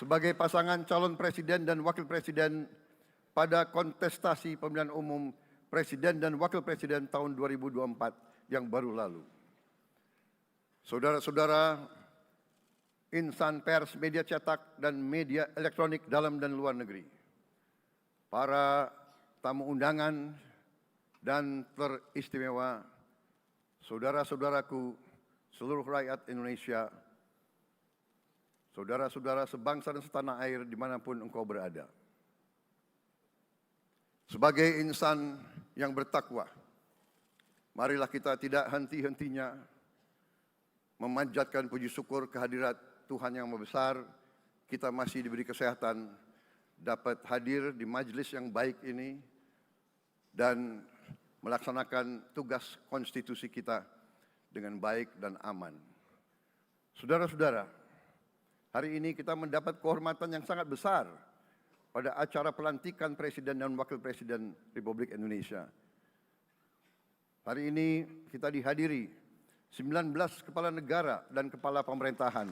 sebagai pasangan calon presiden dan wakil presiden pada kontestasi pemilihan umum presiden dan wakil presiden tahun 2024 yang baru lalu. Saudara-saudara, insan pers, media cetak, dan media elektronik dalam dan luar negeri, para tamu undangan dan teristimewa, saudara-saudaraku, seluruh rakyat Indonesia, saudara-saudara sebangsa dan setanah air dimanapun engkau berada. Sebagai insan yang bertakwa, marilah kita tidak henti-hentinya memanjatkan puji syukur kehadirat Tuhan yang Maha Besar. Kita masih diberi kesehatan, dapat hadir di majelis yang baik ini dan melaksanakan tugas konstitusi kita dengan baik dan aman. Saudara-saudara, hari ini kita mendapat kehormatan yang sangat besar pada acara pelantikan Presiden dan Wakil Presiden Republik Indonesia. Hari ini kita dihadiri 19 kepala negara dan kepala pemerintahan,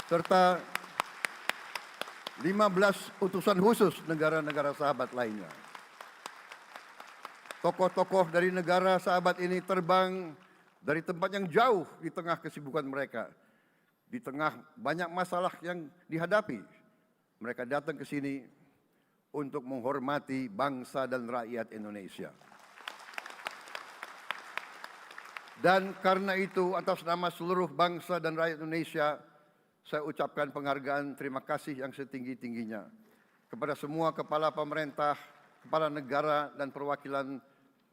serta 15 utusan khusus negara-negara sahabat lainnya. Tokoh-tokoh dari negara sahabat ini terbang dari tempat yang jauh di tengah kesibukan mereka, di tengah banyak masalah yang dihadapi. Mereka datang ke sini untuk menghormati bangsa dan rakyat Indonesia. Dan karena itu, atas nama seluruh bangsa dan rakyat Indonesia, saya ucapkan penghargaan terima kasih yang setinggi-tingginya kepada semua kepala pemerintah, kepala negara, dan perwakilan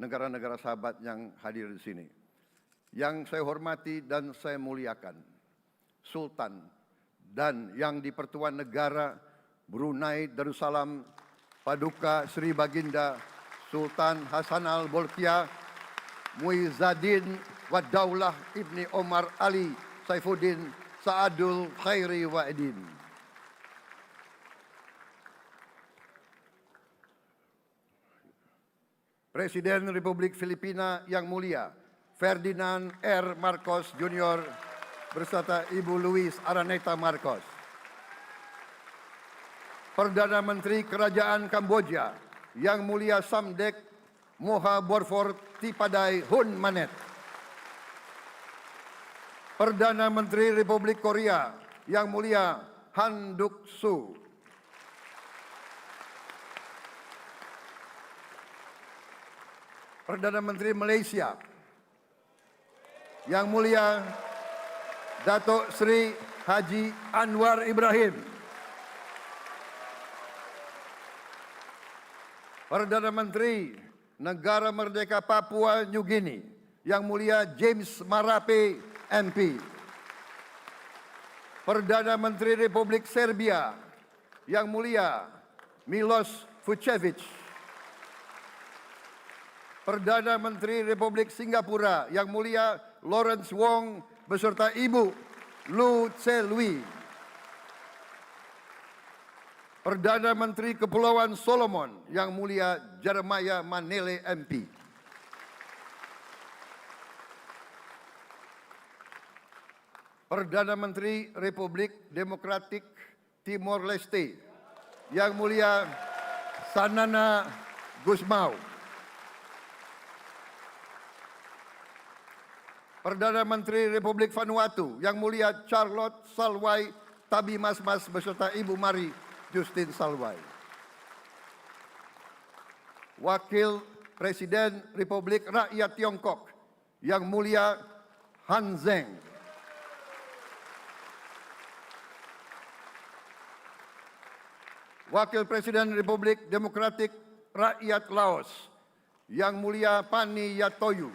negara-negara sahabat yang hadir di sini. Yang saya hormati dan saya muliakan, Sultan dan yang di-Pertuan Negara Brunei Darussalam Paduka Sri Baginda Sultan Hassanal Bolkiah Muizzaddin Wadaulah Ibni Omar Ali Saifuddin Saadul Khairi Wa'idin. Presiden Republik Filipina yang mulia Ferdinand R. Marcos Jr. beserta Ibu Luis Araneta Marcos. Perdana Menteri Kerajaan Kamboja yang mulia Samdech Moha Borfor Tipadai Hun Manet. Perdana Menteri Republik Korea yang mulia Han Duck-soo. Perdana Menteri Malaysia yang mulia Datuk Seri Haji Anwar Ibrahim. Perdana Menteri Negara Merdeka Papua New Guinea yang mulia James Marape MP. Perdana Menteri Republik Serbia yang mulia Milos Vucevic. Perdana Menteri Republik Singapura yang mulia Lawrence Wong beserta Ibu Lu Tse Lui. Perdana Menteri Kepulauan Solomon yang mulia Jeremiah Manele MP. Perdana Menteri Republik Demokratik Timor Leste yang mulia Sanana Gusmao. Perdana Menteri Republik Vanuatu yang mulia Charlotte Salwai Tabimasmas beserta Ibu Mari Justin Salwai. Wakil Presiden Republik Rakyat Tiongkok yang mulia Han Zheng. Wakil Presiden Republik Demokratik Rakyat Laos yang mulia Pani Yatoyu.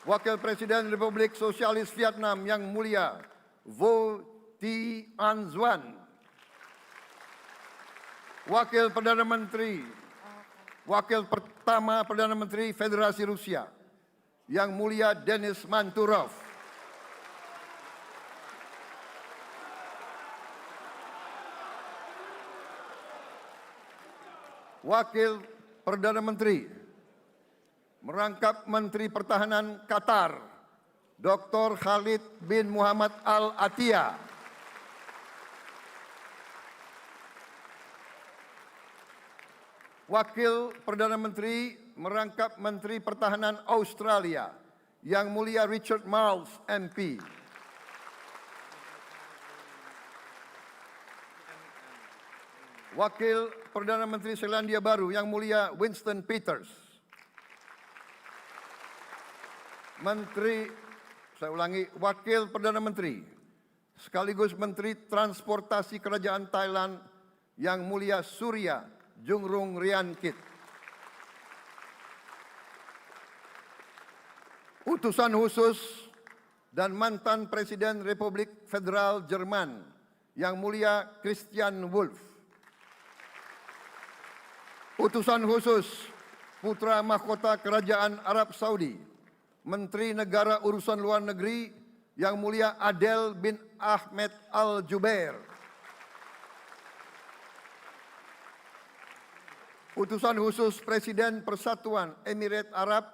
Wakil Presiden Republik Sosialis Vietnam yang mulia Vo Thi An Xuan. Wakil Pertama Perdana Menteri Federasi Rusia yang mulia Denis Manturov. Wakil Perdana Menteri merangkap Menteri Pertahanan Qatar, Dr. Khalid bin Muhammad Al Attiyah. Wakil Perdana Menteri merangkap Menteri Pertahanan Australia, Yang Mulia Richard Marles, MP. Wakil Perdana Menteri Selandia Baru, Yang Mulia Winston Peters. Wakil Perdana Menteri sekaligus Menteri Transportasi Kerajaan Thailand, Yang Mulia Surya Jungrung Riankit. Utusan khusus dan mantan Presiden Republik Federal Jerman, Yang Mulia Christian Wulff. Utusan khusus Putra Mahkota Kerajaan Arab Saudi, Menteri Negara Urusan Luar Negeri, Yang Mulia Adel bin Ahmed Al-Jubair. Utusan khusus Presiden Persatuan Emirat Arab,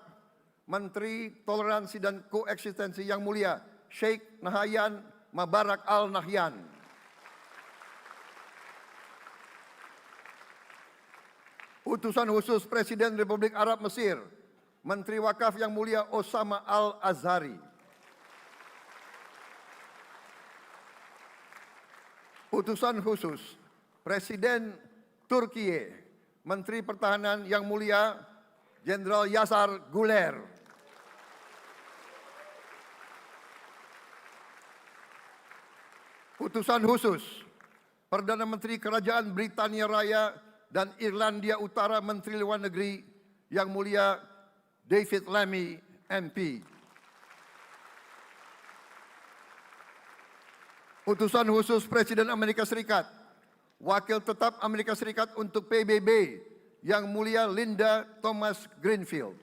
Menteri Toleransi dan Koeksistensi, Yang Mulia Sheikh Nahyan Mubarak Al Nahyan. Utusan khusus Presiden Republik Arab Mesir, Menteri Wakaf, Yang Mulia Osama Al Azhari. Utusan khusus Presiden Turkiye, Menteri Pertahanan, Yang Mulia Jenderal Yasar Guler. Utusan khusus Perdana Menteri Kerajaan Britania Raya dan Irlandia Utara, Menteri Luar Negeri, Yang Mulia David Lammy, MP. Utusan khusus Presiden Amerika Serikat, Wakil Tetap Amerika Serikat untuk PBB, Yang Mulia Linda Thomas Greenfield.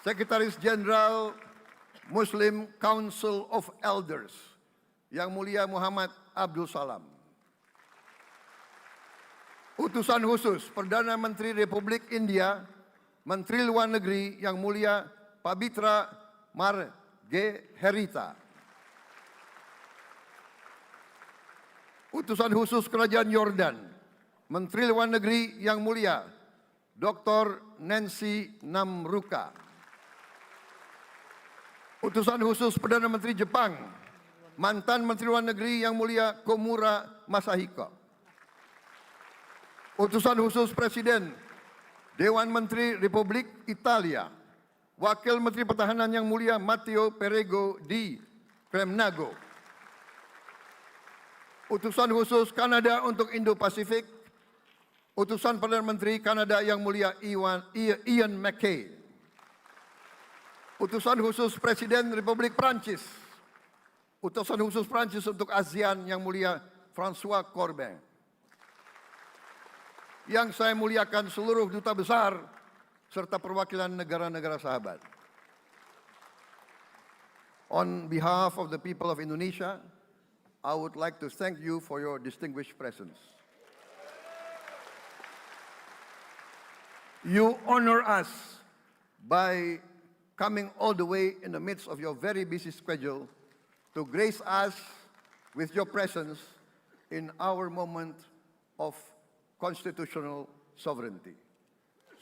Sekretaris Jenderal Muslim Council of Elders, Yang Mulia Muhammad Abdul Salam. Utusan khusus Perdana Menteri Republik India, Menteri Luar Negeri, Yang Mulia Pabitra Margeherita. Utusan khusus Kerajaan Yordan, Menteri Luar Negeri, Yang Mulia Dr. Nancy Namruka. Utusan khusus Perdana Menteri Jepang, mantan Menteri Luar Negeri, Yang Mulia Komura Masahiko. Utusan khusus Presiden Dewan Menteri Republik Italia, Wakil Menteri Pertahanan, Yang Mulia Matteo Perego di Cremnago. Utusan khusus Kanada untuk Indo-Pasifik, Utusan Perdana Menteri Kanada, Yang Mulia Ian MacKay. Utusan khusus Presiden Republik Prancis, Utusan khusus Prancis untuk ASEAN, Yang Mulia François Corbin. Yang saya muliakan seluruh duta besar serta perwakilan negara-negara sahabat. On behalf of the people of Indonesia, I would like to thank you for your distinguished presence. You honor us by coming all the way in the midst of your very busy schedule to grace us with your presence in our moment of constitutional sovereignty.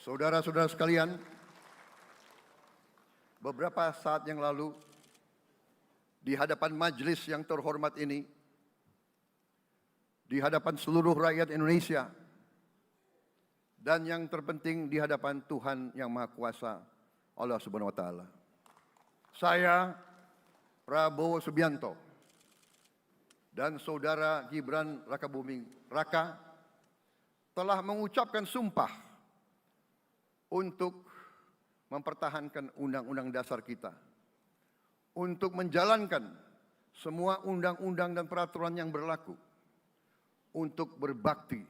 Saudara-saudara sekalian, beberapa saat yang lalu di hadapan majelis yang terhormat ini, di hadapan seluruh rakyat Indonesia, dan yang terpenting di hadapan Tuhan Yang Maha Kuasa, Allah Subhanahu wa Ta'ala. Saya, Prabowo Subianto, dan Saudara Gibran Rakabuming Raka telah mengucapkan sumpah untuk mempertahankan Undang-Undang Dasar kita, untuk menjalankan semua undang-undang dan peraturan yang berlaku, untuk berbakti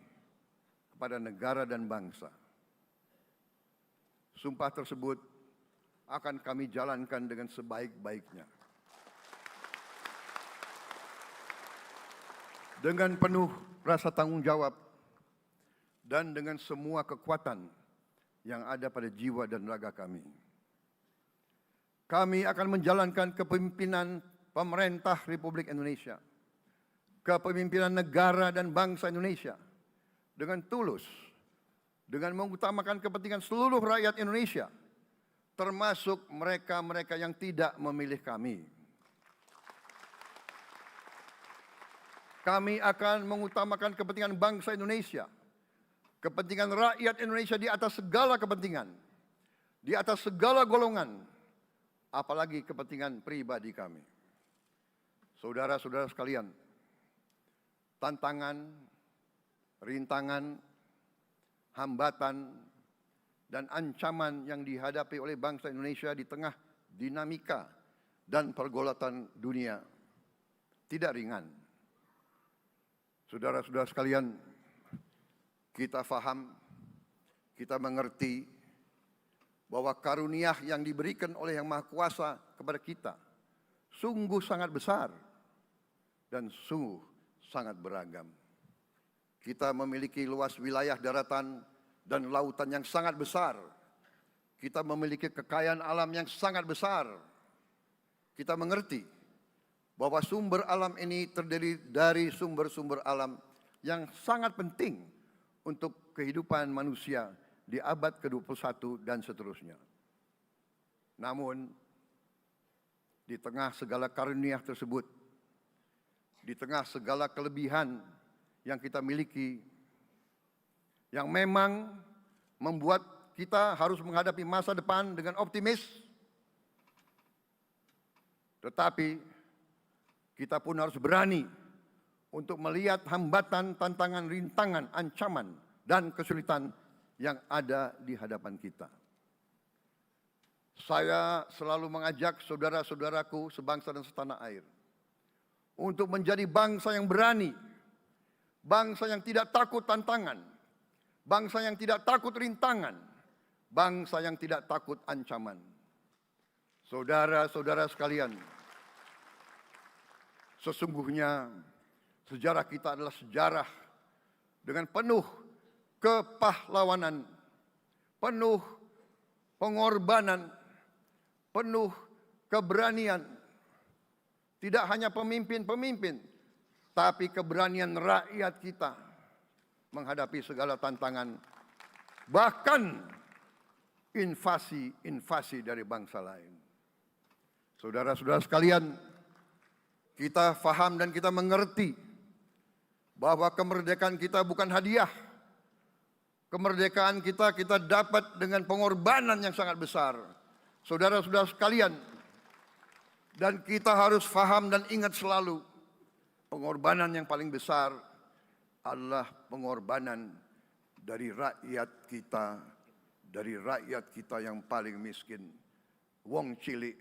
kepada negara dan bangsa. Sumpah tersebut akan kami jalankan dengan sebaik-baiknya. Dengan penuh rasa tanggung jawab dan dengan semua kekuatan yang ada pada jiwa dan raga kami. Kami akan menjalankan kepemimpinan pemerintah Republik Indonesia. kepemimpinan negara dan bangsa Indonesia dengan tulus, dengan mengutamakan kepentingan seluruh rakyat Indonesia, termasuk mereka-mereka yang tidak memilih kami. Kami akan mengutamakan kepentingan bangsa Indonesia, kepentingan rakyat Indonesia di atas segala kepentingan, di atas segala golongan, apalagi kepentingan pribadi kami. Saudara-saudara sekalian, tantangan, rintangan, hambatan, dan ancaman yang dihadapi oleh bangsa Indonesia di tengah dinamika dan pergolatan dunia tidak ringan. Saudara-saudara sekalian, kita faham, kita mengerti bahwa karunia yang diberikan oleh Yang Maha Kuasa kepada kita sungguh sangat besar dan sungguh sangat beragam. Kita memiliki luas wilayah daratan dan lautan yang sangat besar. Kita memiliki kekayaan alam yang sangat besar. Kita mengerti bahwa sumber alam ini terdiri dari sumber-sumber alam yang sangat penting untuk kehidupan manusia di abad ke-21 dan seterusnya. Namun, di tengah segala karunia tersebut, di tengah segala kelebihan yang kita miliki, yang memang membuat kita harus menghadapi masa depan dengan optimis, tetapi kita pun harus berani untuk melihat hambatan, tantangan, rintangan, ancaman, dan kesulitan yang ada di hadapan kita. Saya selalu mengajak saudara-saudaraku sebangsa dan setanah air untuk menjadi bangsa yang berani, bangsa yang tidak takut tantangan, bangsa yang tidak takut rintangan, bangsa yang tidak takut ancaman. Saudara-saudara sekalian, sesungguhnya sejarah kita adalah sejarah dengan penuh kepahlawanan, penuh pengorbanan, penuh keberanian. Tidak hanya pemimpin-pemimpin, tapi keberanian rakyat kita menghadapi segala tantangan, bahkan invasi-invasi dari bangsa lain. Saudara-saudara sekalian, kita faham dan kita mengerti bahwa kemerdekaan kita bukan hadiah. Kemerdekaan kita dapat dengan pengorbanan yang sangat besar. Saudara-saudara sekalian, dan kita harus faham dan ingat selalu, pengorbanan yang paling besar adalah pengorbanan dari rakyat kita yang paling miskin. Wong cilik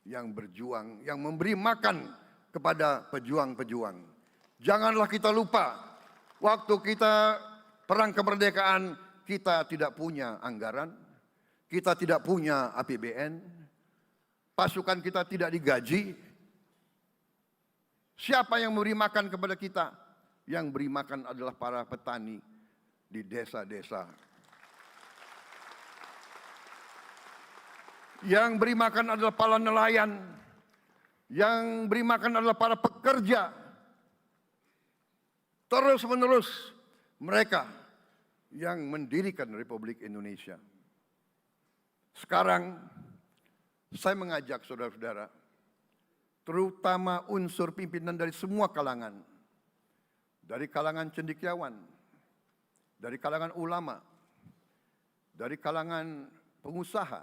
yang berjuang, yang memberi makan kepada pejuang-pejuang. Janganlah kita lupa, waktu kita perang kemerdekaan, kita tidak punya anggaran, kita tidak punya APBN, pasukan kita tidak digaji. Siapa yang memberi makan kepada kita? Yang beri makan adalah para petani di desa-desa. Yang beri makan adalah para nelayan. Yang beri makan adalah para pekerja. Terus-menerus mereka yang mendirikan Republik Indonesia. Sekarang saya mengajak saudara-saudara, terutama unsur pimpinan dari semua kalangan, dari kalangan cendekiawan, dari kalangan ulama, dari kalangan pengusaha,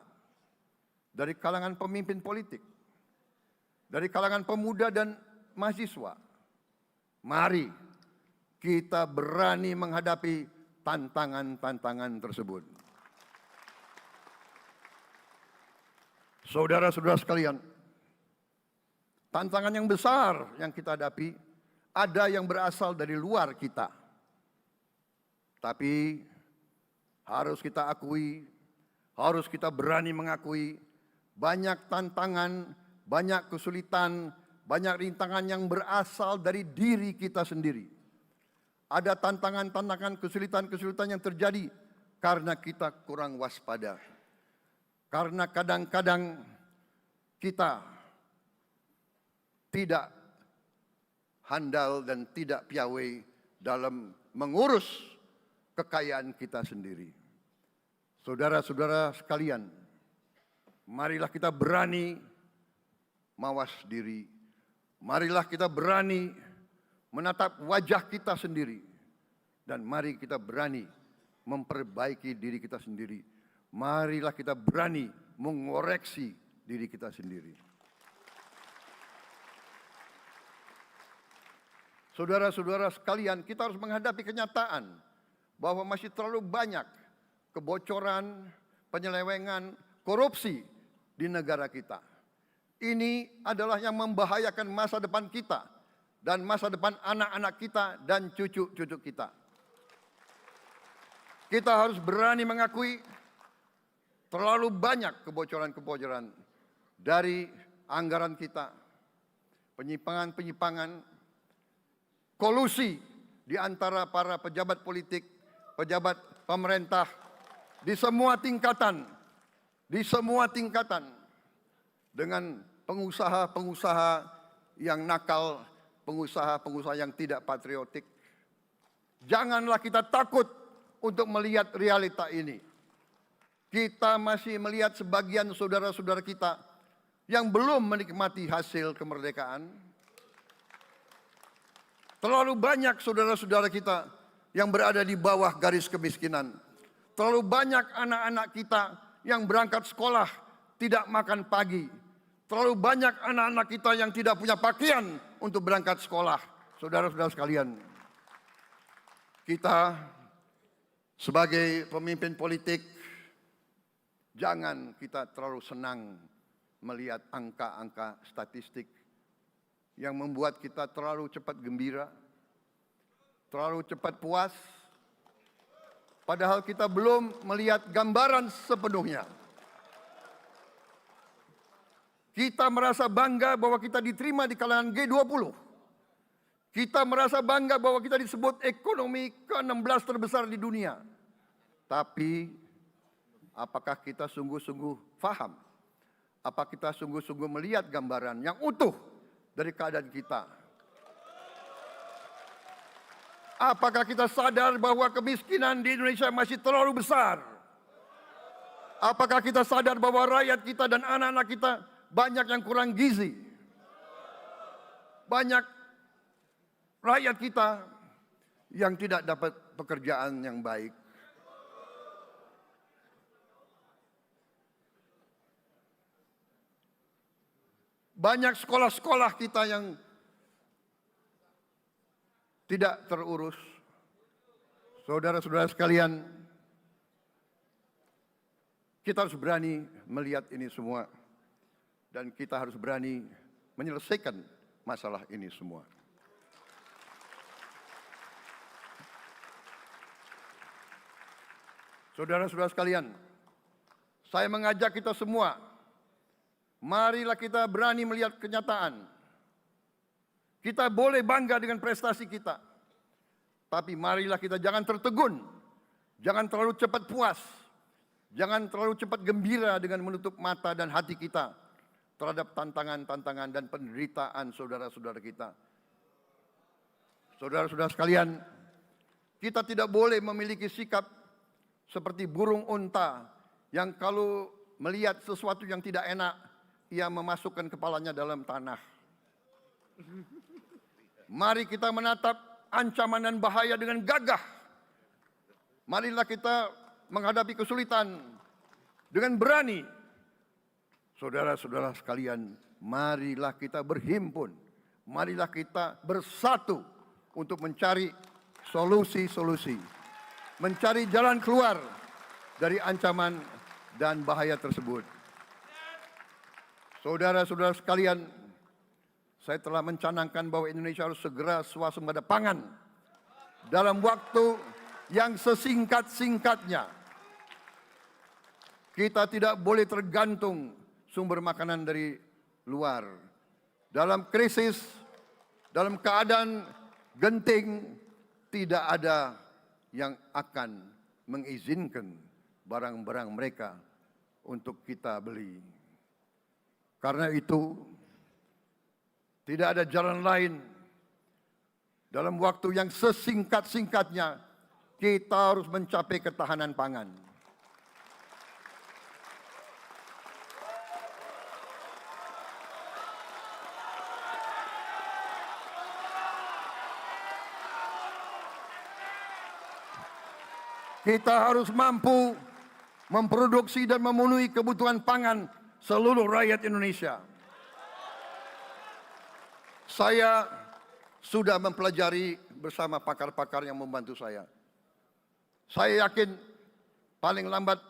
dari kalangan pemimpin politik, dari kalangan pemuda dan mahasiswa. Mari kita berani menghadapi tantangan-tantangan tersebut. Saudara-saudara sekalian, tantangan yang besar yang kita hadapi ada yang berasal dari luar kita. Tapi harus kita akui, harus kita berani mengakui, banyak tantangan, banyak kesulitan, banyak rintangan yang berasal dari diri kita sendiri. Ada tantangan-tantangan, kesulitan-kesulitan yang terjadi karena kita kurang waspada. Karena kadang-kadang kita tidak handal dan tidak piawai dalam mengurus kekayaan kita sendiri. Saudara-saudara sekalian, marilah kita berani mawas diri. Marilah kita berani menatap wajah kita sendiri. Dan mari kita berani memperbaiki diri kita sendiri. Marilah kita berani mengoreksi diri kita sendiri. Saudara-saudara sekalian, kita harus menghadapi kenyataan bahwa masih terlalu banyak kebocoran, penyelewengan, korupsi di negara kita. Ini adalah yang membahayakan masa depan kita dan masa depan anak-anak kita dan cucu-cucu kita. Kita harus berani mengakui terlalu banyak kebocoran-kebocoran dari anggaran kita, penyimpangan-penyimpangan, kolusi di antara para pejabat politik, pejabat pemerintah di semua tingkatan, dengan pengusaha-pengusaha yang nakal, pengusaha-pengusaha yang tidak patriotik. Janganlah kita takut untuk melihat realita ini. Kita masih melihat sebagian saudara-saudara kita yang belum menikmati hasil kemerdekaan. Terlalu banyak saudara-saudara kita yang berada di bawah garis kemiskinan. Terlalu banyak anak-anak kita yang berangkat sekolah tidak makan pagi. Terlalu banyak anak-anak kita yang tidak punya pakaian untuk berangkat sekolah. Saudara-saudara sekalian, kita sebagai pemimpin politik, jangan kita terlalu senang melihat angka-angka statistik yang membuat kita terlalu cepat gembira, terlalu cepat puas, padahal kita belum melihat gambaran sepenuhnya. Kita merasa bangga bahwa kita diterima di kalangan G20. Kita merasa bangga bahwa kita disebut ekonomi ke-16 terbesar di dunia. Tapi apakah kita sungguh-sungguh faham? Apa kita sungguh-sungguh melihat gambaran yang utuh dari keadaan kita? Apakah kita sadar bahwa kemiskinan di Indonesia masih terlalu besar? Apakah kita sadar bahwa rakyat kita dan anak-anak kita banyak yang kurang gizi? Banyak rakyat kita yang tidak dapat pekerjaan yang baik. Banyak sekolah-sekolah kita yang tidak terurus. Saudara-saudara sekalian, kita harus berani melihat ini semua. Dan kita harus berani menyelesaikan masalah ini semua. Saudara-saudara sekalian, saya mengajak kita semua, marilah kita berani melihat kenyataan. Kita boleh bangga dengan prestasi kita, tapi marilah kita jangan tertegun, jangan terlalu cepat puas, jangan terlalu cepat gembira dengan menutup mata dan hati kita terhadap tantangan-tantangan dan penderitaan saudara-saudara kita. Saudara-saudara sekalian, kita tidak boleh memiliki sikap seperti burung unta yang kalau melihat sesuatu yang tidak enak, ia memasukkan kepalanya dalam tanah. Mari kita menatap ancaman dan bahaya dengan gagah. Marilah kita menghadapi kesulitan dengan berani. Saudara-saudara sekalian, marilah kita berhimpun. Marilah kita bersatu untuk mencari solusi-solusi. Mencari jalan keluar dari ancaman dan bahaya tersebut. Saudara-saudara sekalian, saya telah mencanangkan bahwa Indonesia harus segera swasembada pangan dalam waktu yang sesingkat-singkatnya. Kita tidak boleh tergantung sumber makanan dari luar. Dalam krisis, dalam keadaan genting, tidak ada yang akan mengizinkan barang-barang mereka untuk kita beli. Karena itu, tidak ada jalan lain dalam waktu yang sesingkat-singkatnya kita harus mencapai ketahanan pangan. Kita harus mampu memproduksi dan memenuhi kebutuhan pangan seluruh rakyat Indonesia. Saya sudah mempelajari bersama pakar-pakar yang membantu saya. Saya yakin paling lambat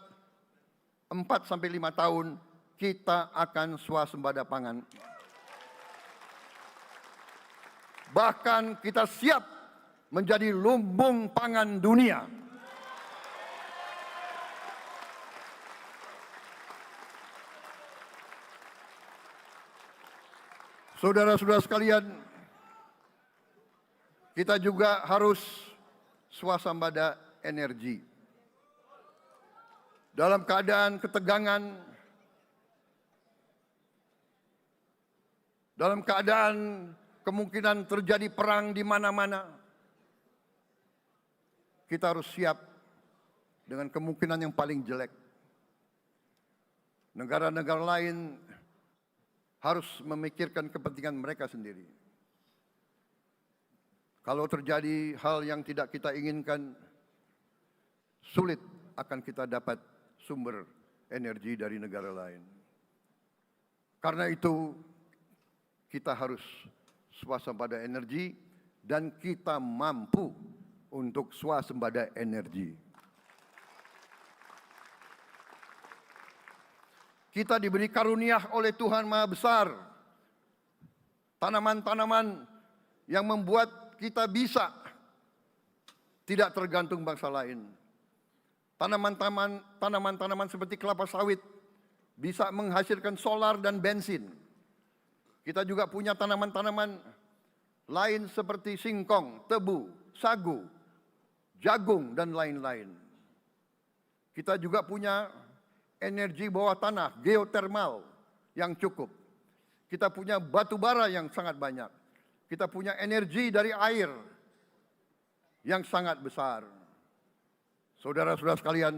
4 sampai 5 tahun kita akan swasembada pangan. Bahkan kita siap menjadi lumbung pangan dunia. Saudara-saudara sekalian, kita juga harus swasembada energi. Dalam keadaan ketegangan, dalam keadaan kemungkinan terjadi perang di mana-mana, kita harus siap dengan kemungkinan yang paling jelek. Negara-negara lain harus memikirkan kepentingan mereka sendiri. Kalau terjadi hal yang tidak kita inginkan, sulit akan kita dapat sumber energi dari negara lain. Karena itu, kita harus swasembada energi dan kita mampu untuk swasembada energi. Kita diberi karunia oleh Tuhan Maha Besar. Tanaman-tanaman yang membuat kita bisa tidak tergantung bangsa lain. Tanaman-tanaman seperti kelapa sawit bisa menghasilkan solar dan bensin. Kita juga punya tanaman-tanaman lain seperti singkong, tebu, sagu, jagung, dan lain-lain. Kita juga punya energi bawah tanah, geotermal yang cukup. Kita punya batu bara yang sangat banyak. Kita punya energi dari air yang sangat besar. Saudara-saudara sekalian,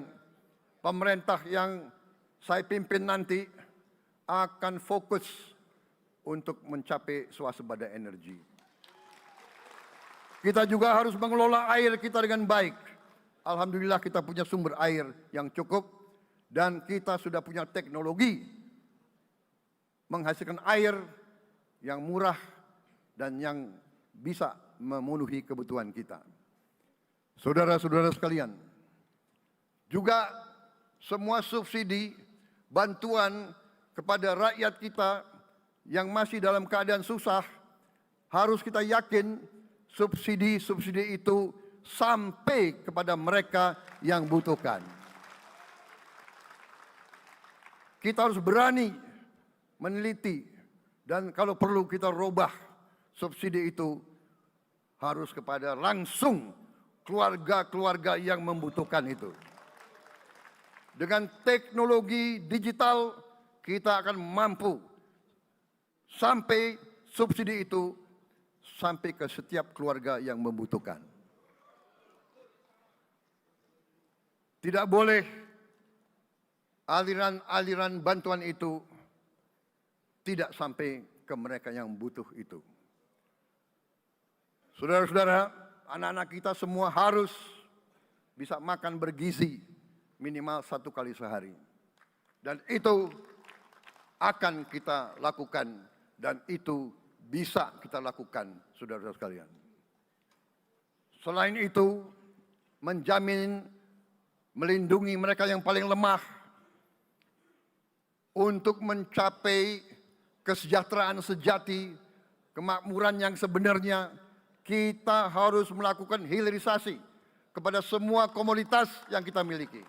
pemerintah yang saya pimpin nanti akan fokus untuk mencapai swasembada energi. Kita juga harus mengelola air kita dengan baik. Alhamdulillah kita punya sumber air yang cukup. Dan kita sudah punya teknologi menghasilkan air yang murah dan yang bisa memenuhi kebutuhan kita. Saudara-saudara sekalian, juga semua subsidi, bantuan kepada rakyat kita yang masih dalam keadaan susah, harus kita yakin subsidi-subsidi itu sampai kepada mereka yang butuhkan. Kita harus berani meneliti dan kalau perlu kita robah subsidi itu harus kepada langsung keluarga-keluarga yang membutuhkan itu. Dengan teknologi digital kita akan mampu sampai subsidi itu sampai ke setiap keluarga yang membutuhkan. Tidak boleh aliran-aliran bantuan itu tidak sampai ke mereka yang butuh itu. Saudara-saudara, anak-anak kita semua harus bisa makan bergizi minimal 1 kali sehari. Dan itu akan kita lakukan dan itu bisa kita lakukan, saudara-saudara sekalian. Selain itu, menjamin melindungi mereka yang paling lemah untuk mencapai kesejahteraan sejati, kemakmuran yang sebenarnya, kita harus melakukan hilirisasi kepada semua komoditas yang kita miliki.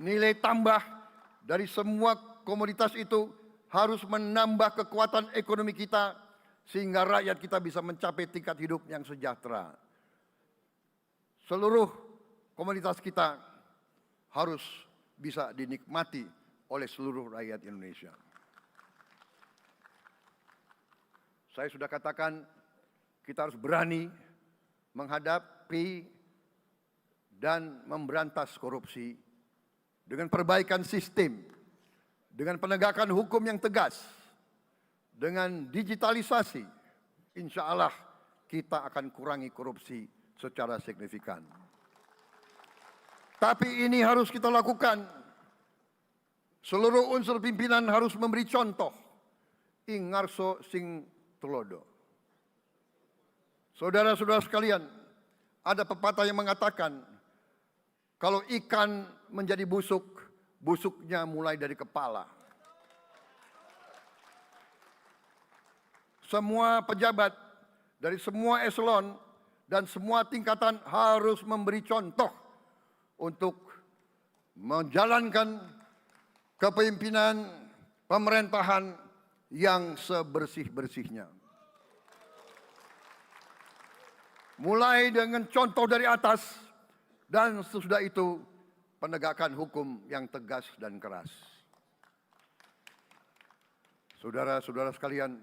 Nilai tambah dari semua komoditas itu harus menambah kekuatan ekonomi kita sehingga rakyat kita bisa mencapai tingkat hidup yang sejahtera. Seluruh komoditas kita harus bisa dinikmati oleh seluruh rakyat Indonesia. Saya sudah katakan, kita harus berani menghadapi dan memberantas korupsi dengan perbaikan sistem, dengan penegakan hukum yang tegas, dengan digitalisasi. Insya Allah kita akan kurangi korupsi secara signifikan. Tapi ini harus kita lakukan. Seluruh unsur pimpinan harus memberi contoh. Ing ngarso sing tulodo. Saudara-saudara sekalian, ada pepatah yang mengatakan, kalau ikan menjadi busuk, busuknya mulai dari kepala. Semua pejabat dari semua eselon dan semua tingkatan harus memberi contoh untuk menjalankan kepemimpinan pemerintahan yang sebersih-bersihnya. Mulai dengan contoh dari atas dan sesudah itu penegakan hukum yang tegas dan keras. Saudara-saudara sekalian,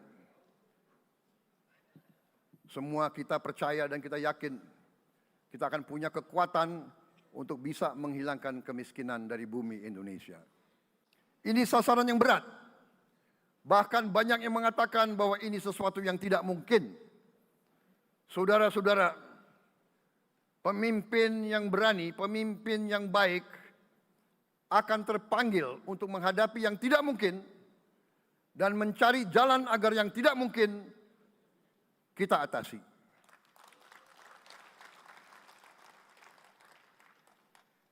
semua kita percaya dan kita yakin kita akan punya kekuatan untuk bisa menghilangkan kemiskinan dari bumi Indonesia. Ini sasaran yang berat. Bahkan banyak yang mengatakan bahwa ini sesuatu yang tidak mungkin. Saudara-saudara, pemimpin yang berani, pemimpin yang baik akan terpanggil untuk menghadapi yang tidak mungkin dan mencari jalan agar yang tidak mungkin kita atasi.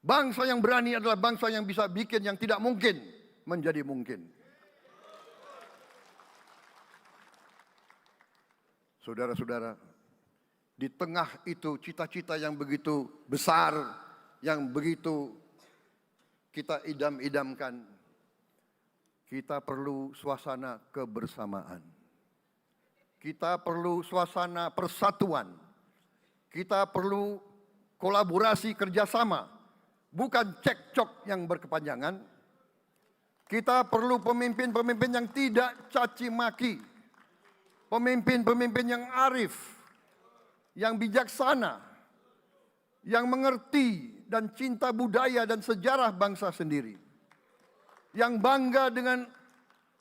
Bangsa yang berani adalah bangsa yang bisa bikin yang tidak mungkin menjadi mungkin. Saudara-saudara, di tengah itu cita-cita yang begitu besar, yang begitu kita idam-idamkan, kita perlu suasana kebersamaan. Kita perlu suasana persatuan. Kita perlu kolaborasi kerjasama. Bukan cekcok yang berkepanjangan. Kita perlu pemimpin-pemimpin yang tidak caci maki. Pemimpin-pemimpin yang arif, yang bijaksana, yang mengerti dan cinta budaya dan sejarah bangsa sendiri. Yang bangga dengan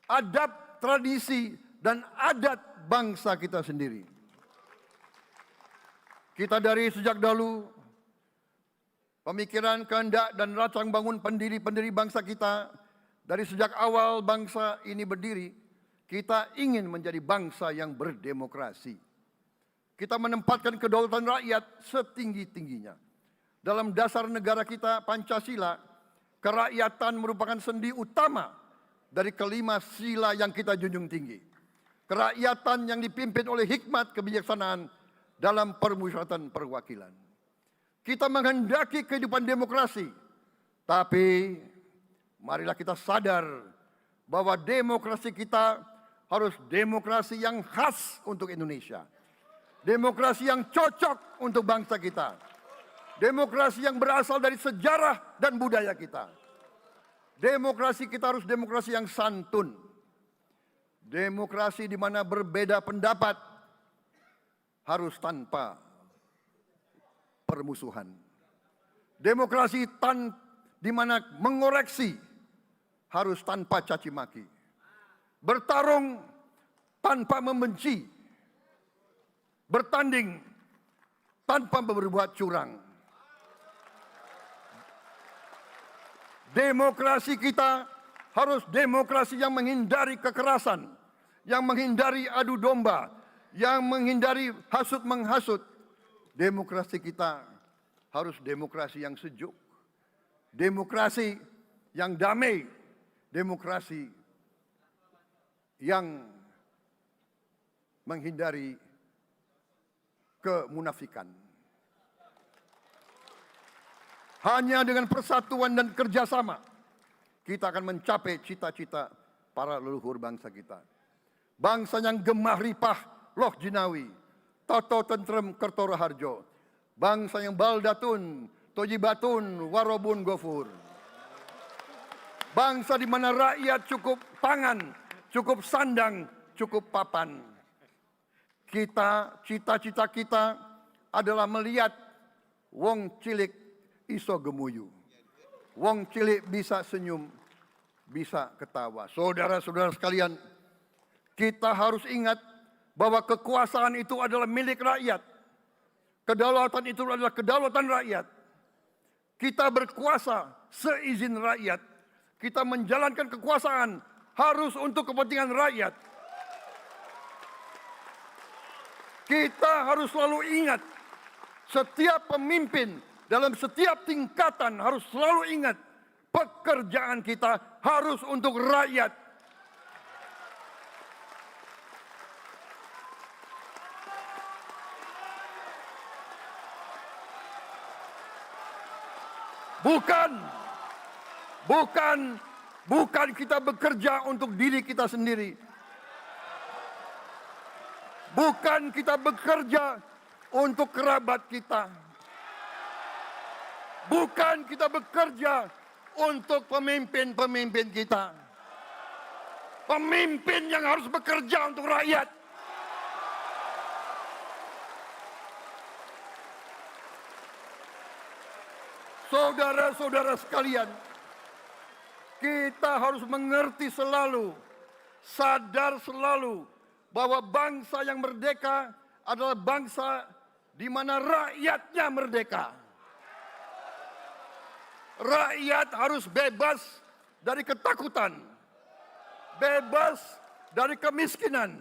adab, tradisi, dan adat bangsa kita sendiri. Kita dari sejak dahulu pemikiran, kehendak, dan rancang bangun pendiri-pendiri bangsa kita, dari sejak awal bangsa ini berdiri, kita ingin menjadi bangsa yang berdemokrasi. Kita menempatkan kedaulatan rakyat setinggi-tingginya. Dalam dasar negara kita, Pancasila, kerakyatan merupakan sendi utama dari kelima sila yang kita junjung tinggi. Kerakyatan yang dipimpin oleh hikmat kebijaksanaan dalam permusyawaratan perwakilan. Kita menghendaki kehidupan demokrasi, tapi marilah kita sadar bahwa demokrasi kita harus demokrasi yang khas untuk Indonesia. Demokrasi yang cocok untuk bangsa kita. Demokrasi yang berasal dari sejarah dan budaya kita. Demokrasi kita harus demokrasi yang santun. Demokrasi di mana berbeda pendapat harus tanpa permusuhan. Demokrasi di mana mengoreksi harus tanpa caci maki. Bertarung tanpa membenci. Bertanding tanpa berbuat curang. Demokrasi kita harus demokrasi yang menghindari kekerasan, yang menghindari adu domba, yang menghindari hasut menghasut. Demokrasi kita harus demokrasi yang sejuk, demokrasi yang damai, demokrasi yang menghindari kemunafikan. Hanya dengan persatuan dan kerjasama kita akan mencapai cita-cita para leluhur bangsa kita. Bangsa yang gemah ripah loh jinawi, toto tentrem kertoro harjo. Bangsa yang baldatun, tojibatun, warobun gofur. Bangsa di mana rakyat cukup pangan, cukup sandang, cukup papan. cita-cita kita adalah melihat wong cilik iso gemuyu. Wong cilik bisa senyum, bisa ketawa. Saudara-saudara sekalian, kita harus ingat bahwa kekuasaan itu adalah milik rakyat. Kedaulatan itu adalah kedaulatan rakyat. Kita berkuasa seizin rakyat. Kita menjalankan kekuasaan harus untuk kepentingan rakyat. Kita harus selalu ingat, setiap pemimpin dalam setiap tingkatan harus selalu ingat, pekerjaan kita harus untuk rakyat. Bukan kita bekerja untuk diri kita sendiri. Bukan kita bekerja untuk kerabat kita. Bukan kita bekerja untuk pemimpin-pemimpin kita. Pemimpin yang harus bekerja untuk rakyat. Saudara-saudara sekalian, kita harus mengerti selalu, sadar selalu, bahwa bangsa yang merdeka adalah bangsa di mana rakyatnya merdeka. Rakyat harus bebas dari ketakutan, bebas dari kemiskinan,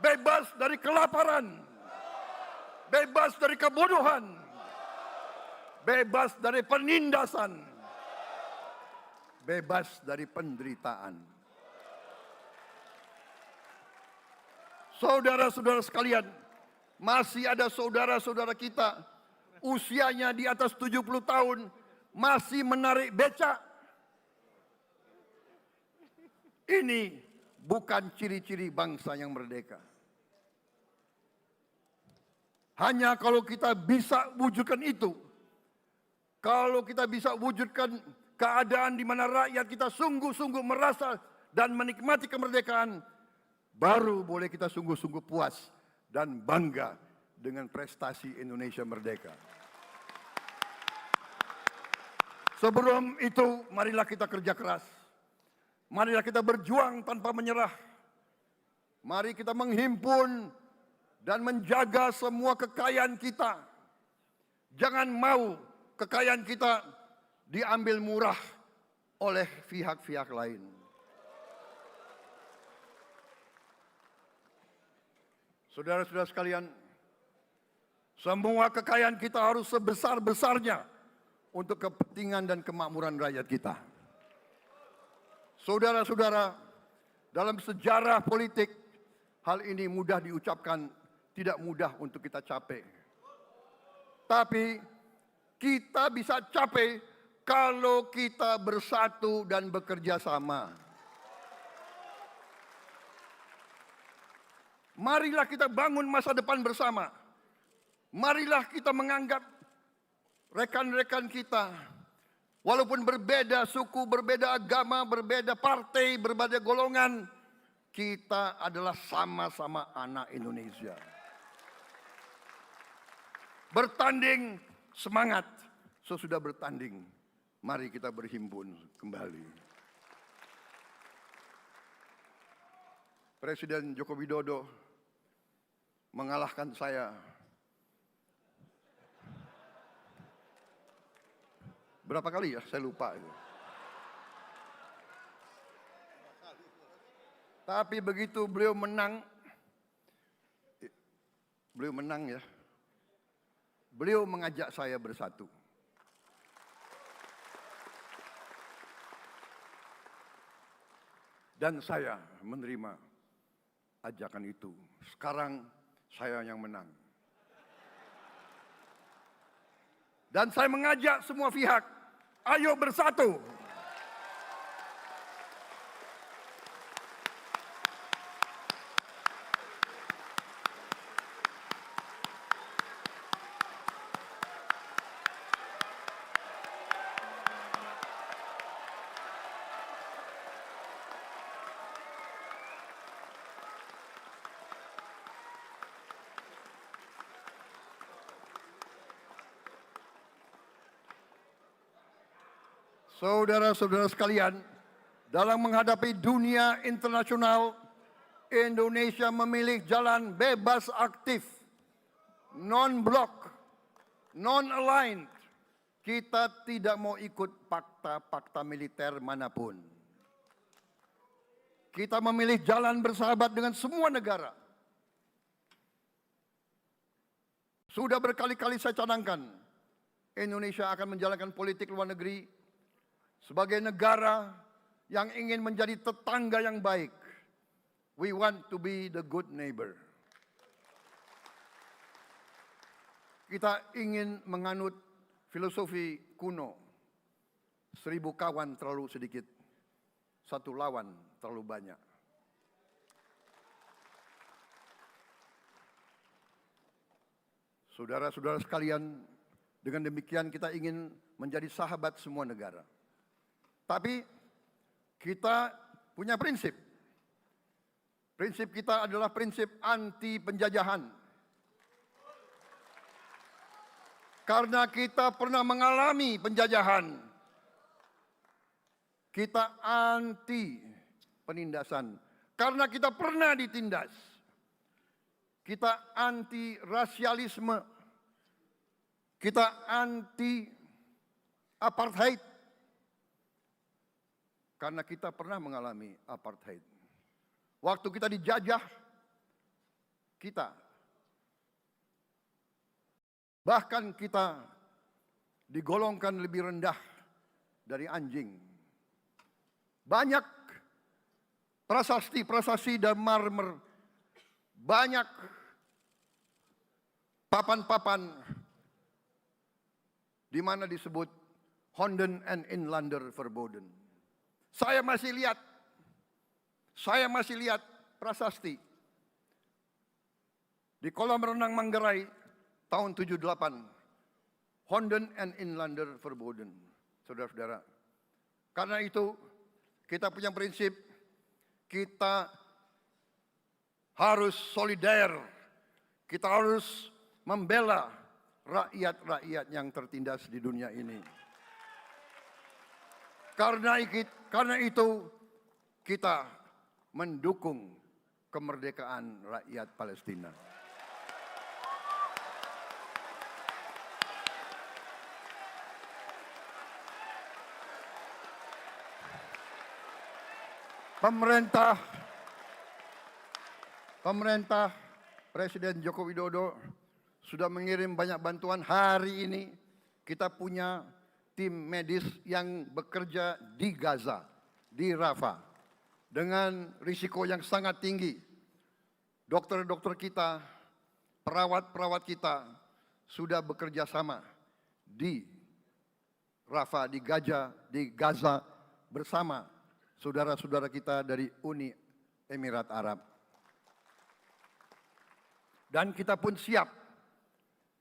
bebas dari kelaparan, bebas dari kebodohan, bebas dari penindasan, bebas dari penderitaan. Saudara-saudara sekalian, masih ada saudara-saudara kita usianya di atas 70 tahun masih menarik becak. Ini bukan ciri-ciri bangsa yang merdeka. Hanya kalau kita bisa wujudkan itu, kalau kita bisa wujudkan keadaan di mana rakyat kita sungguh-sungguh merasa dan menikmati kemerdekaan, baru boleh kita sungguh-sungguh puas dan bangga dengan prestasi Indonesia merdeka. Sebelum itu, marilah kita kerja keras. Marilah kita berjuang tanpa menyerah. Mari kita menghimpun dan menjaga semua kekayaan kita. Jangan mau kekayaan kita diambil murah oleh pihak-pihak lain. Saudara-saudara sekalian, semua kekayaan kita harus sebesar-besarnya untuk kepentingan dan kemakmuran rakyat kita. Saudara-saudara, dalam sejarah politik, hal ini mudah diucapkan, tidak mudah untuk kita capai. Tapi kita bisa capai kalau kita bersatu dan bekerja sama. Marilah kita bangun masa depan bersama. Marilah kita menganggap rekan-rekan kita, walaupun berbeda suku, berbeda agama, berbeda partai, berbeda golongan, kita adalah sama-sama anak Indonesia. Bertanding semangat, sesudah bertanding, mari kita berhimpun kembali. Presiden Joko Widodo mengalahkan saya berapa kali ya, saya lupa itu. Tapi begitu beliau menang ya, beliau mengajak saya bersatu. Dan saya menerima ajakan itu. Sekarang saya yang menang. Dan saya mengajak semua pihak, ayo bersatu. Saudara-saudara sekalian, dalam menghadapi dunia internasional, Indonesia memilih jalan bebas aktif, non-blok, non-aligned. Kita tidak mau ikut fakta-fakta militer manapun. Kita memilih jalan bersahabat dengan semua negara. Sudah berkali-kali saya cadangkan, Indonesia akan menjalankan politik luar negeri sebagai negara yang ingin menjadi tetangga yang baik. We want to be the good neighbor. Kita ingin menganut filosofi kuno, 1000 kawan terlalu sedikit, 1 lawan terlalu banyak. Saudara-saudara sekalian, dengan demikian kita ingin menjadi sahabat semua negara. Tapi kita punya prinsip. Prinsip kita adalah prinsip anti penjajahan. Karena kita pernah mengalami penjajahan. Kita anti penindasan. Karena kita pernah ditindas. Kita anti rasialisme. Kita anti apartheid. Karena kita pernah mengalami apartheid. Waktu kita dijajah, kita bahkan kita digolongkan lebih rendah dari anjing. Banyak prasasti dan marmer, banyak papan-papan di mana disebut Honden en Inlander Verboden. Saya masih lihat prasasti di kolam renang Manggarai tahun 78. Honden en Inlander Verboden. Saudara-saudara. Karena itu kita punya prinsip, kita harus solider. Kita harus membela rakyat-rakyat yang tertindas di dunia ini. Karena itu kita mendukung kemerdekaan rakyat Palestina. Pemerintah Presiden Joko Widodo sudah mengirim banyak bantuan. Hari ini kita punya tim medis yang bekerja di Gaza, di Rafah, dengan risiko yang sangat tinggi. Dokter-dokter kita, perawat-perawat kita sudah bekerja sama di Rafah, di Gaza bersama saudara-saudara kita dari Uni Emirat Arab. Dan kita pun siap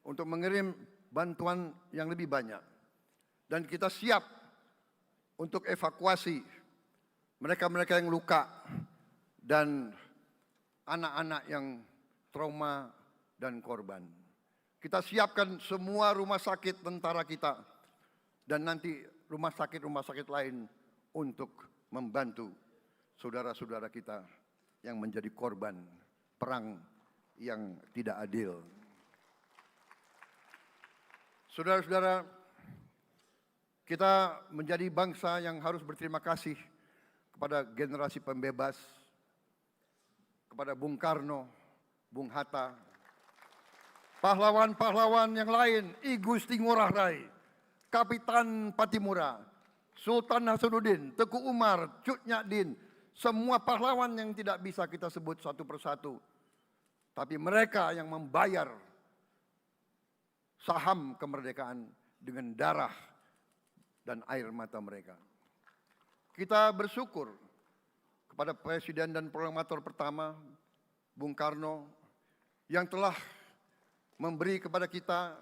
untuk mengirim bantuan yang lebih banyak. Dan kita siap untuk evakuasi mereka-mereka yang luka dan anak-anak yang trauma dan korban. Kita siapkan semua rumah sakit tentara kita dan nanti rumah sakit lain untuk membantu saudara-saudara kita yang menjadi korban perang yang tidak adil. Saudara-saudara, kita menjadi bangsa yang harus berterima kasih kepada generasi pembebas, kepada Bung Karno, Bung Hatta, pahlawan-pahlawan yang lain, I Gusti Ngurah Rai, Kapitan Patimura, Sultan Hasanuddin, Teku Umar, Cut Nyak semua pahlawan yang tidak bisa kita sebut satu persatu. Tapi mereka yang membayar saham kemerdekaan dengan darah dan air mata mereka. Kita bersyukur kepada Presiden dan Proklamator pertama, Bung Karno, yang telah memberi kepada kita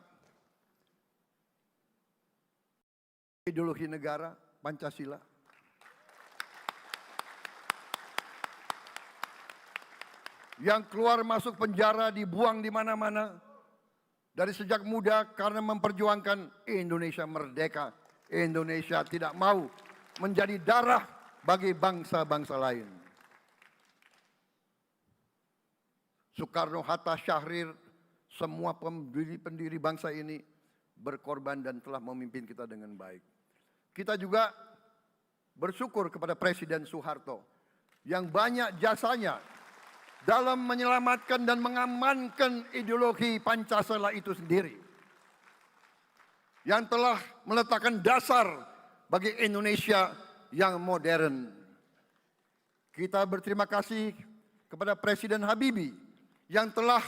ideologi negara, Pancasila. Yang keluar masuk penjara, dibuang di mana-mana. Dari sejak muda karena memperjuangkan Indonesia merdeka Indonesia tidak mau menjadi darah bagi bangsa-bangsa lain. Soekarno, Hatta, Syahrir, semua pendiri bangsa ini berkorban dan telah memimpin kita dengan baik. Kita juga bersyukur kepada Presiden Soeharto yang banyak jasanya dalam menyelamatkan dan mengamankan ideologi Pancasila itu sendiri, yang telah meletakkan dasar bagi Indonesia yang modern. Kita berterima kasih kepada Presiden Habibie yang telah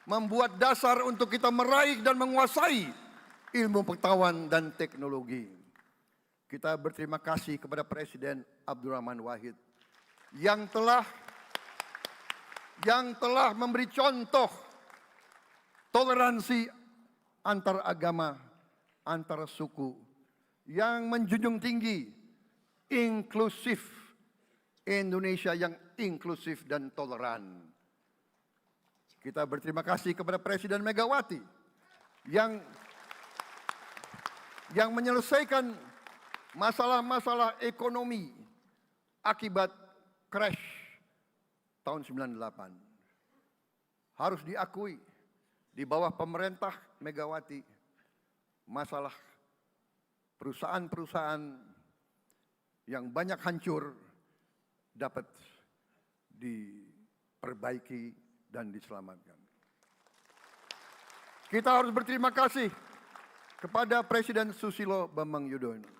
membuat dasar untuk kita meraih dan menguasai ilmu pengetahuan dan teknologi. Kita berterima kasih kepada Presiden Abdurrahman Wahid yang telah memberi contoh toleransi antar agama, antar suku, yang menjunjung tinggi inklusif, Indonesia yang inklusif dan toleran. Kita berterima kasih kepada Presiden Megawati yang menyelesaikan masalah-masalah ekonomi akibat crash tahun 98. Harus diakui, di bawah pemerintah Megawati, masalah perusahaan-perusahaan yang banyak hancur dapat diperbaiki dan diselamatkan. Kita harus berterima kasih kepada Presiden Susilo Bambang Yudhoyono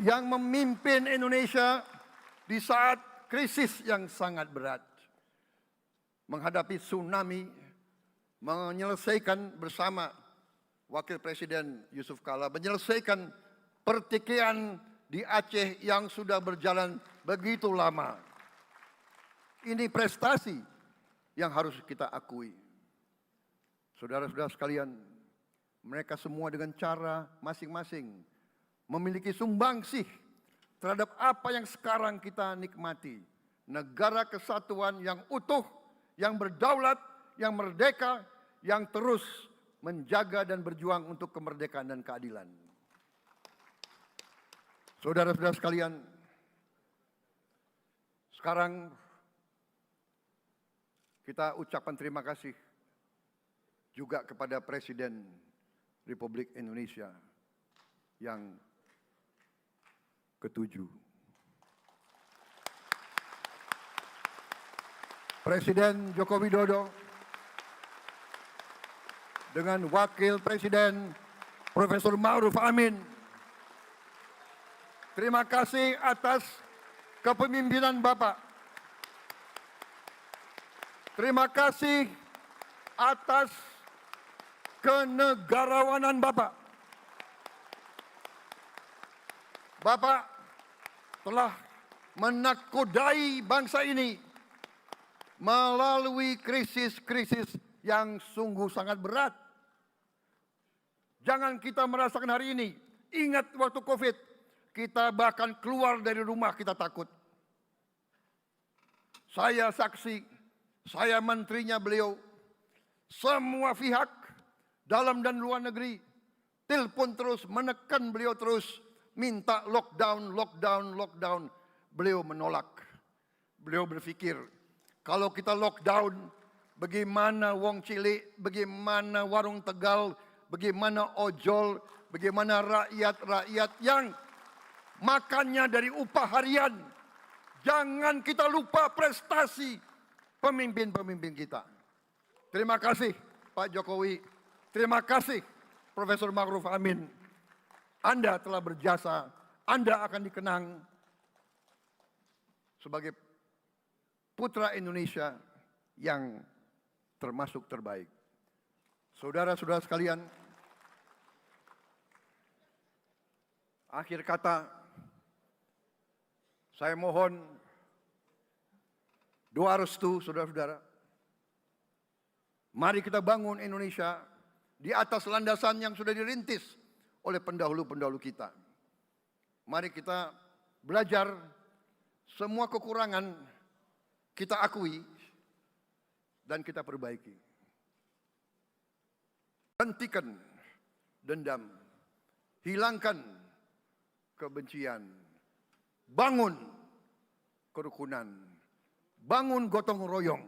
yang memimpin Indonesia di saat krisis yang sangat berat, menghadapi tsunami, menyelesaikan bersama Wakil Presiden Yusuf Kala, menyelesaikan pertikaian di Aceh yang sudah berjalan begitu lama. Ini prestasi yang harus kita akui. Saudara-saudara sekalian, mereka semua dengan cara masing-masing memiliki sumbangsih terhadap apa yang sekarang kita nikmati. Negara kesatuan yang utuh, yang berdaulat, yang merdeka, yang terus menjaga dan berjuang untuk kemerdekaan dan keadilan. Saudara-saudara sekalian, sekarang kita ucapkan terima kasih juga kepada Presiden Republik Indonesia yang ke-7. Presiden Joko Widodo dengan Wakil Presiden Profesor Ma'ruf Amin. Terima kasih atas kepemimpinan Bapak. Terima kasih atas kenegarawanan Bapak. Bapak telah menakodai bangsa ini melalui krisis-krisis yang sungguh sangat berat. Jangan kita merasakan hari ini. Ingat waktu COVID, kita bahkan keluar dari rumah kita takut. Saya saksi, saya menterinya beliau, semua pihak dalam dan luar negeri telepon terus, menekan beliau terus, minta lockdown, lockdown, lockdown. Beliau menolak. Beliau berpikir, kalau kita lockdown, bagaimana wong cilik, bagaimana warung Tegal, bagaimana ojol, bagaimana rakyat-rakyat yang makannya dari upah harian. Jangan kita lupa prestasi pemimpin-pemimpin kita. Terima kasih Pak Jokowi. Terima kasih Profesor Ma'ruf Amin. Anda telah berjasa. Anda akan dikenang sebagai putra Indonesia yang termasuk terbaik. Saudara-saudara sekalian, akhir kata, saya mohon doa restu saudara-saudara. Mari kita bangun Indonesia di atas landasan yang sudah dirintis oleh pendahulu-pendahulu kita. Mari kita belajar, semua kekurangan kita akui dan kita perbaiki. Hentikan dendam, hilangkan kebencian, bangun kerukunan, bangun gotong royong.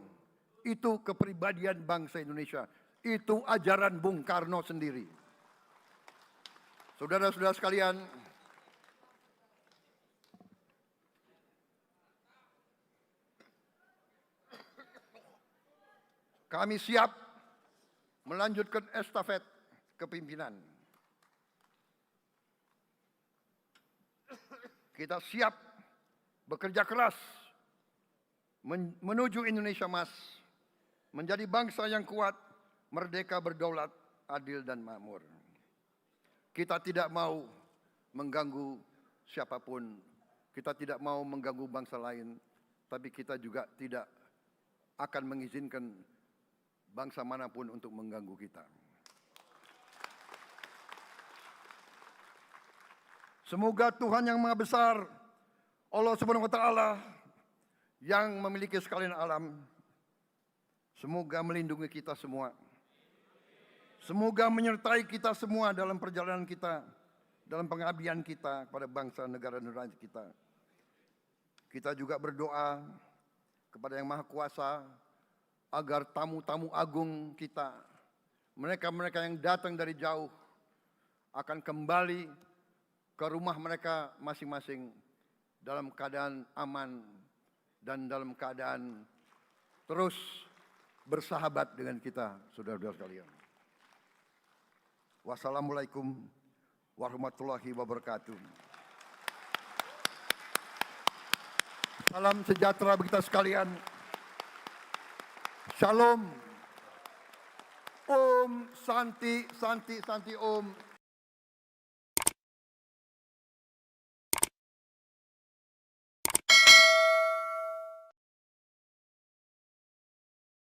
Itu kepribadian bangsa Indonesia. Itu ajaran Bung Karno sendiri. Saudara-saudara sekalian, kami siap melanjutkan estafet kepimpinan. Kita siap bekerja keras menuju Indonesia Emas, menjadi bangsa yang kuat, merdeka, berdaulat, adil dan makmur. Kita tidak mau mengganggu siapapun, kita tidak mau mengganggu bangsa lain, tapi kita juga tidak akan mengizinkan bangsa manapun untuk mengganggu kita. Semoga Tuhan yang Maha Besar, Allah Subhanahu wa Ta'ala, yang memiliki sekalian alam, semoga melindungi kita semua. Semoga menyertai kita semua dalam perjalanan kita, dalam pengabdian kita kepada bangsa, negara, dan rakyat kita. Kita juga berdoa kepada Yang Maha Kuasa agar tamu-tamu agung kita, mereka-mereka yang datang dari jauh, akan kembali ke rumah mereka masing-masing dalam keadaan aman dan dalam keadaan terus bersahabat dengan kita, saudara-saudara sekalian. Wassalamualaikum warahmatullahi wabarakatuh. Salam sejahtera bagi kita sekalian. Shalom. Om Santi, Santi, Santi Om.